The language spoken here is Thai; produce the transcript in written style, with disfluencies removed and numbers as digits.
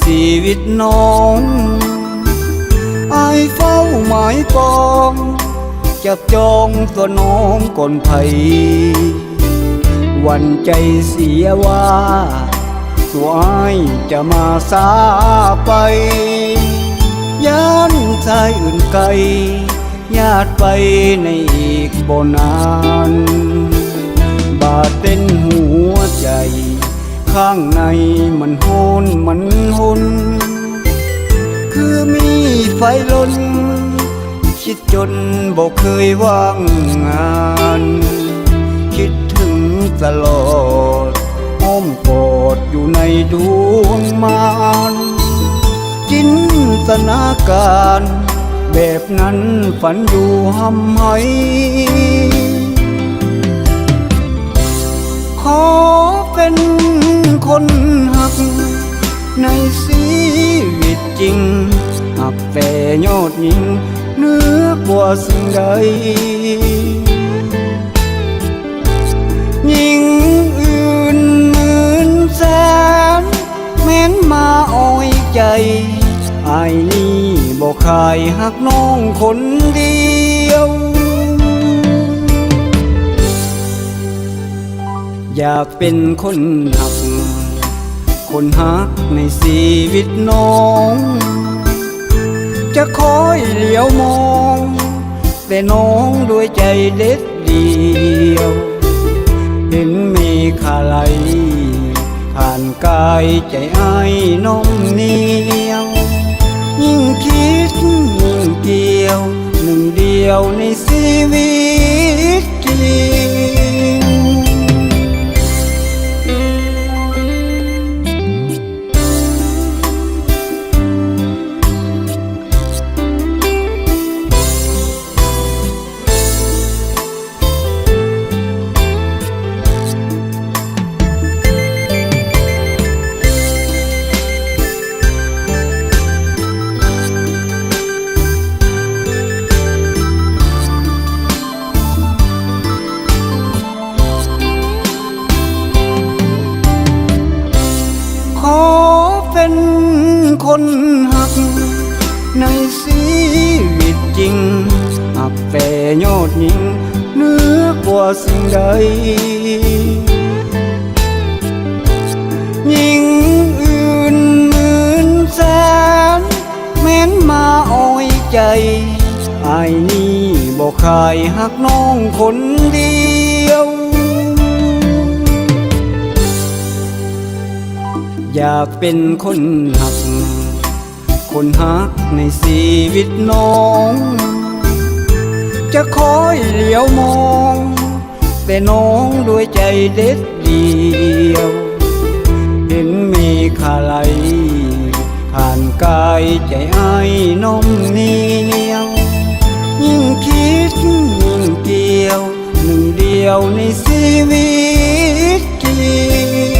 ชีวิตน้องอายเฝ้าหมายปองจับจองตัวน้องก่อนไผหวันใจเสียว่าตัวอายจะมาสาไปย้านชายอื่นไกลญาติไปในอีกบ่นานบาดเป็นหัวใจข้างในมันหุนคือมีไฟล้นคิดจนบอกเคยว่างงานคิดถึงตลอดอ้อมกอดอยู่ในดวงมานจินตนาการแบบนั้นฝันอยู่หำไหขอเป็นคนหักในชีวิตจริงหักแต่ยอดยิ่งเหนือกว่าสิ่งใดยิ่งอื่นหมื่นแสนแม้นมาอ้อยใจอายนี่บอกขายหักน้องคนเดียวอยากเป็นคนหักคนหักในชีวิตน้องจะคอยเหลียวมองแต่น้องด้วยใจเด็ดเดียวเห็นมีค่าไหลผ่านกายใจอ้ายน้องเหนียวยิ่งคิดยิ่งเกี่ยวหนึ่งเดียวในชีวิตจริงขอเป็นคนหักในชีวิตจริงหักแต่ยอดยิ่งเหนือกว่าสิ่งใดยิ่งอื่นหมื่นแสนแม้นมาอ้อยใจอายนี่บอกขายหักน้องคนเดียวอยากเป็นคนหักคนหักในชีวิตน้องจะคอยเหลียวมองแต่น้องด้วยใจเด็ดเดียวเห็นมีค่าไหลผ่านกายใจอ้ายน้องเหนียวยิ่งคิดยิ่งเกี่ยวหนึ่งเดียวในชีวิตจริง